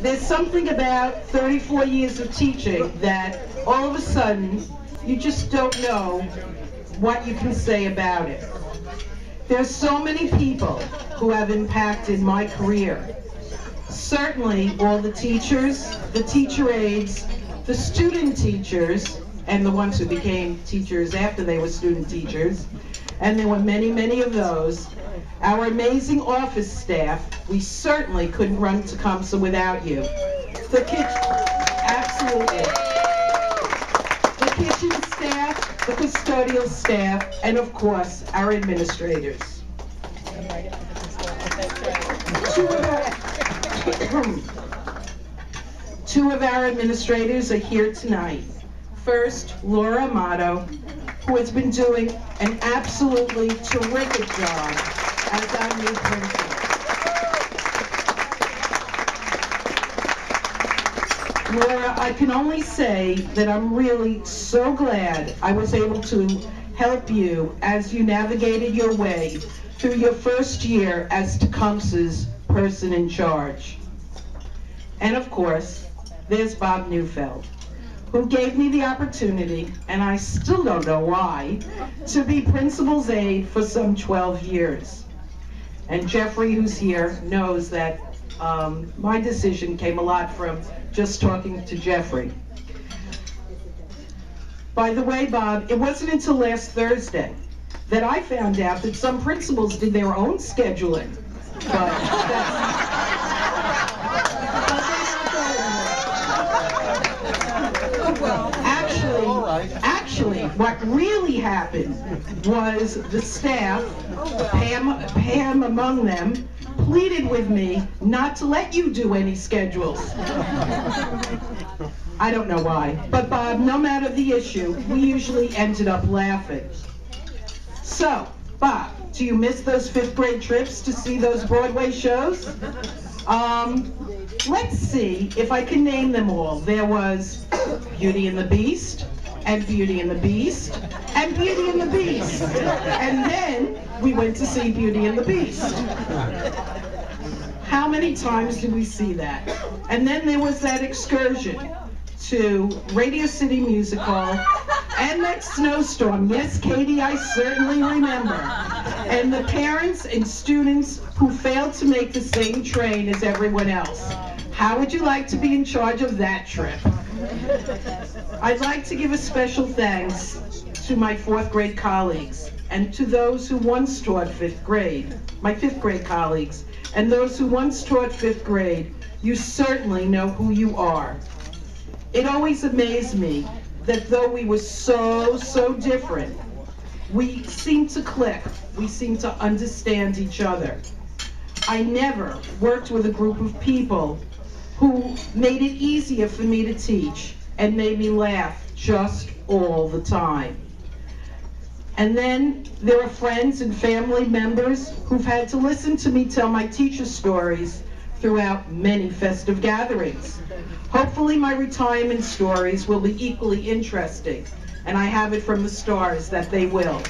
there's something about 34 years of teaching that all of a sudden you just don't know what you can say about it. There's so many people who have impacted my career. Certainly all the teachers, the teacher aides, the student teachers, and the ones who became teachers after they were student teachers, and there were many, many of those. Our amazing office staff, we certainly couldn't run Tecumseh without you. The kitchen, absolutely. The kitchen staff, the custodial staff, and of course, our administrators. Two of our administrators are here tonight. First, Laura Amato, who has been doing an absolutely terrific job as our new principal. Laura, I can only say that I'm really so glad I was able to help you as you navigated your way through your first year as Tecumseh's person in charge. And of course, there's Bob Neufeld, who gave me the opportunity, and I still don't know why, to be principal's aide for some 12 years. And Jeffrey, who's here, knows that my decision came a lot from just talking to Jeffrey. By the way, Bob, it wasn't until last Thursday that I found out that some principals did their own scheduling. But Actually, what really happened was the staff, Pam among them, pleaded with me not to let you do any schedules. I don't know why. But Bob, no matter the issue, we usually ended up laughing. So, Bob, do you miss those 5th grade trips to see those Broadway shows? Let's see if I can name them all. There was Beauty and the Beast, and Beauty and the Beast, and Beauty and the Beast. And then we went to see Beauty and the Beast. How many times did we see that? And then there was that excursion to Radio City Music Hall and that snowstorm. Yes, Katie, I certainly remember. And the parents and students who failed to make the same train as everyone else. How would you like to be in charge of that trip? I'd like to give a special thanks to my 4th grade colleagues and to those who once taught 5th grade, my 5th grade colleagues, and those who once taught 5th grade. You certainly know who you are. It always amazed me that though we were so different, we seemed to click, we seemed to understand each other. I never worked with a group of people who made it easier for me to teach and made me laugh just all the time. And then there are friends and family members who've had to listen to me tell my teacher stories throughout many festive gatherings. Hopefully my retirement stories will be equally interesting, and I have it from the stars that they will.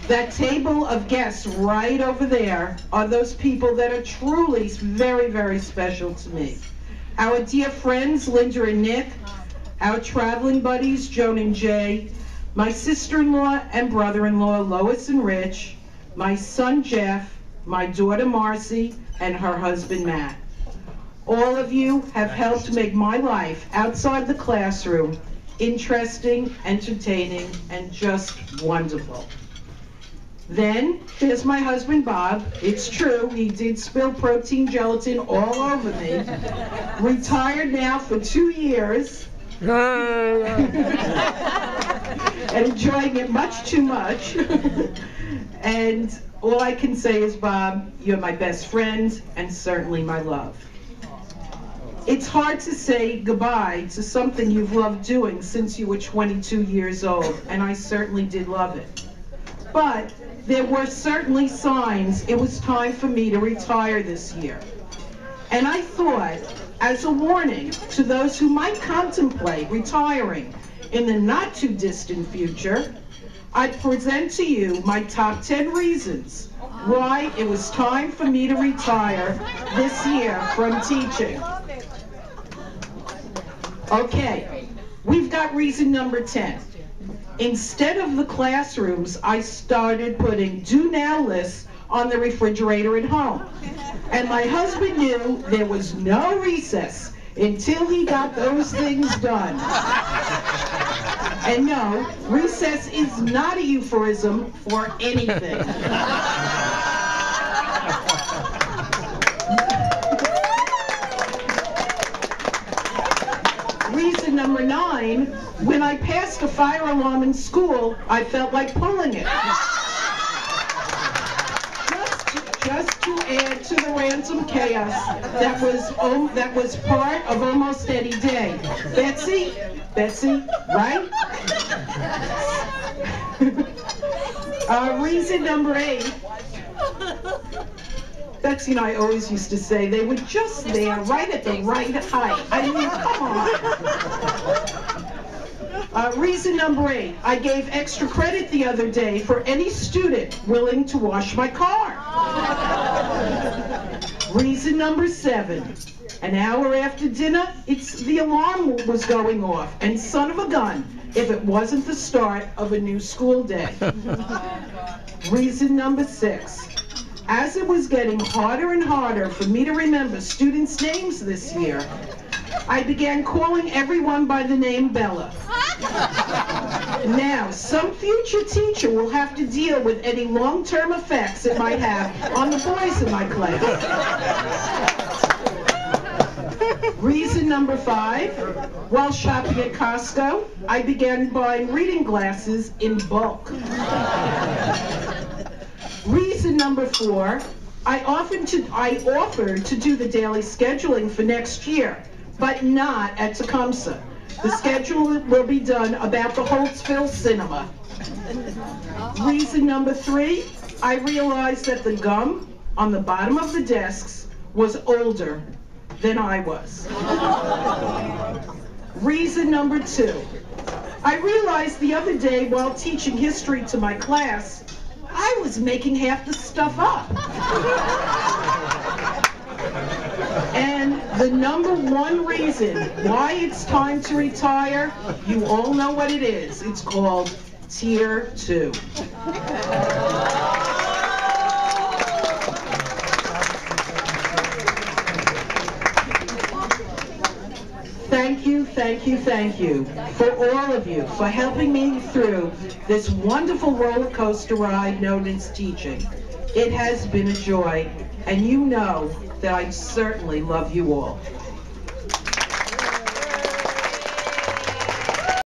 That table of guests right over there are those people that are truly very special to me. Our dear friends, Linda and Nick, our traveling buddies, Joan and Jay, my sister-in-law and brother-in-law, Lois and Rich, my son, Jeff, my daughter, Marcy, and her husband, Matt. All of you have helped make my life outside the classroom interesting, entertaining, and just wonderful. Then, there's my husband, Bob. It's true, he did spill protein gelatin all over me. Retired now for 2 years. And enjoying it much too much. And all I can say is, Bob, you're my best friend and certainly my love. It's hard to say goodbye to something you've loved doing since you were 22 years old, and I certainly did love it. But there were certainly signs it was time for me to retire this year. And I thought, as a warning to those who might contemplate retiring in the not too distant future, I'd present to you my top 10 reasons why it was time for me to retire this year from teaching. Okay, we've got reason number 10. Instead of the classrooms, I started putting do now lists on the refrigerator at home. And my husband knew there was no recess until he got those things done. And no, recess is not a euphemism for anything. Reason number 9, when I passed a fire alarm in school, I felt like pulling it. Just to add to the ransom chaos that was part of almost any day. Betsy, right? Reason number 8. Betsy and I always used to say they were just there, right at the right height. I mean, come on. Reason number 8, I gave extra credit the other day for any student willing to wash my car. Reason number 7, an hour after dinner, the alarm was going off, and son of a gun, if it wasn't the start of a new school day. Reason number 6, as it was getting harder and harder for me to remember students' names this year, I began calling everyone by the name Bella. Now, some future teacher will have to deal with any long-term effects it might have on the boys in my class. Reason number 5, while shopping at Costco, I began buying reading glasses in bulk. Reason number 4, I offered to do the daily scheduling for next year, but not at Tecumseh. The schedule will be done about the Holtzville Cinema. Reason number 3, I realized that the gum on the bottom of the desks was older than I was. Reason number 2, I realized the other day while teaching history to my class, I was making half the stuff up. And the number 1 reason why it's time to retire, you all know what it is. It's called Tier 2. Thank you for all of you for helping me through this wonderful roller coaster ride known as teaching. It has been a joy, and you know that I certainly love you all.